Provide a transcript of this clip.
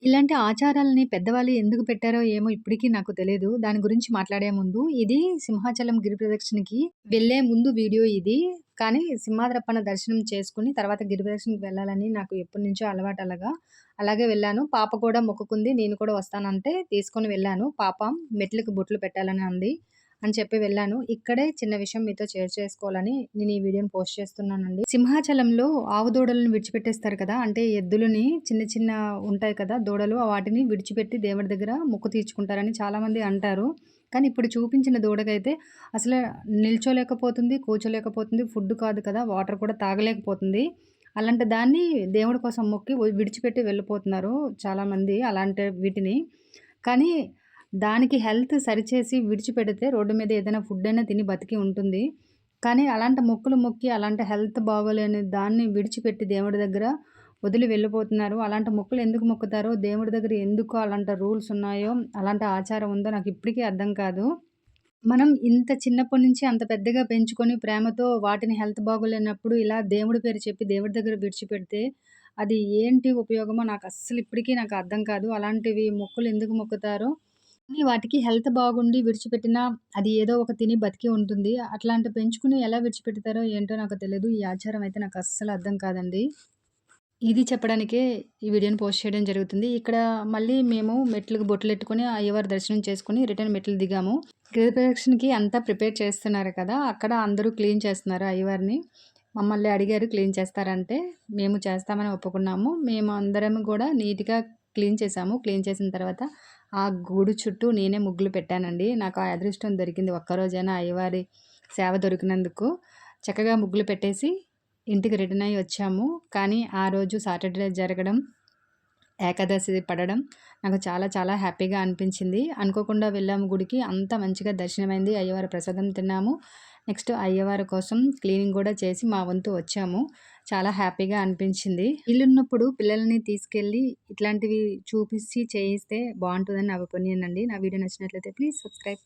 ఇలాంటి ఆచారాలని పెద్దవాళ్ళు ఎందుకు పెట్టారో ఏమో ఇప్పటికి నాకు తెలీదు. దాని గురించి మాట్లాడే ముందు ఇది సింహాచలం గిరి ప్రదక్షిణకి వెళ్ళే ముందు వీడియో ఇది. కానీ సింహాద్రప్పన దర్శనం చేసుకొని తర్వాత గిరి ప్రదక్షిణకి వెళ్ళాలని నాకు ఎప్పటినుంచో అలవాటు అలాగా. అలాగే వెళ్ళాను. పాప కూడా మొక్కుకుంది. నేను కూడా వస్తానంటే తీసుకొని వెళ్ళాను. పాప మెట్లకి బొట్లు పెట్టాలని అంది. అని చెప్పి వెళ్ళాను. ఇక్కడే చిన్న విషయం మీతో షేర్ చేసుకోవాలని నేను ఈ వీడియోని పోస్ట్ చేస్తున్నానండి. సింహాచలంలో ఆవు దూడలను విడిచిపెట్టేస్తారు కదా! అంటే ఎద్దులని చిన్న చిన్న ఉంటాయి కదా! దూడలు వాటిని విడిచిపెట్టి దేవుడి దగ్గర మొక్కు తీర్చుకుంటారని చాలామంది అంటారు. కానీ ఇప్పుడు చూపించిన దూడకైతే అసలు నిల్చోలేకపోతుంది, కూర్చోలేకపోతుంది. ఫుడ్ కాదు కదా! వాటర్ కూడా తాగలేకపోతుంది. అలాంటి దాన్ని దేవుడి కోసం మొక్కి విడిచిపెట్టి వెళ్ళిపోతున్నారు చాలామంది అలాంటి వీటిని. కానీ దానికి హెల్త్ సరిచేసి విడిచిపెడితే రోడ్డు మీద ఏదైనా ఫుడ్ అయినా తిని బతికి ఉంటుంది. కానీ అలాంటి మొక్కులు మొక్కి అలాంటి హెల్త్ బాగోలేని దాన్ని విడిచిపెట్టి దేవుడి దగ్గర వదిలి వెళ్ళిపోతున్నారు. అలాంటి మొక్కులు ఎందుకు మొక్కుతారో, దేవుడి దగ్గర ఎందుకు అలాంటి రూల్స్ ఉన్నాయో, అలాంటి ఆచారం ఉందో నాకు ఇప్పటికీ అర్థం కాదు. మనం ఇంత చిన్నప్పటి నుంచి అంత పెద్దగా పెంచుకొని ప్రేమతో వాటిని హెల్త్ బాగోలేనప్పుడు ఇలా దేవుడి పేరు చెప్పి దేవుడి దగ్గర విడిచిపెడితే అది ఏంటి ఉపయోగమో నాకు అస్సలు ఇప్పటికీ నాకు అర్థం కాదు. అలాంటివి మొక్కులు ఎందుకు మొక్కుతారో కానీ వాటికి హెల్త్ బాగుండి విడిచిపెట్టినా అది ఏదో ఒక తిని బతికి ఉంటుంది. అట్లాంటి పెంచుకొని ఎలా విడిచిపెడతారో ఏంటో నాకు తెలీదు. ఈ ఆచారం అయితే నాకు అస్సలు అర్థం కాదండి. ఇది చెప్పడానికే ఈ వీడియోని పోస్ట్ చేయడం జరుగుతుంది. ఇక్కడ మళ్ళీ మేము మెట్లుకి బొట్లెట్టుకొని అయ్యవారి దర్శనం చేసుకొని రిటర్న్ మెట్లు దిగాము. గిరి ప్రదక్షిణకి అంతా ప్రిపేర్ చేస్తున్నారు కదా! అక్కడ అందరూ క్లీన్ చేస్తున్నారు అయ్యవారిని. మమ్మల్ని అడిగారు క్లీన్ చేస్తారంటే, మేము చేస్తామని ఒప్పుకున్నాము. మేము అందరం గూడా నీట్‌గా క్లీన్ చేశాము. క్లీన్ చేసిన తర్వాత ఆ గుడి చుట్టూ నేనే ముగ్గులు పెట్టానండి. నాకు ఆ అదృష్టం దొరికింది. ఒక్కరోజైనా అయ్యవారి సేవ దొరికినందుకు. చక్కగా ముగ్గులు పెట్టేసి ఇంటికి రిటర్న్ అయ్యి వచ్చాము. కానీ ఆ రోజు సాటర్‌డే జరగడం, ఏకాదశి పడడం నాకు చాలా చాలా హ్యాపీగా అనిపించింది. అనుకోకుండా వెళ్ళాము గుడికి. అంత మంచిగా దర్శనమైంది. అయ్యవారి ప్రసాదం తిన్నాము. నెక్స్ట్ అయ్యవారి కోసం క్లీనింగ్ కూడా చేసి మా వంతు వచ్చాము. చాలా హ్యాపీగా అనిపించింది. ఇల్లున్నప్పుడు పిల్లలని తీసుకెళ్ళి ఇట్లాంటివి చూపిచ్చి చేయిస్తే బావుంటదని నా ఒపీనియన్ అండి. నా వీడియో నచ్చినట్లయితే ప్లీజ్ సబ్స్క్రైబ్.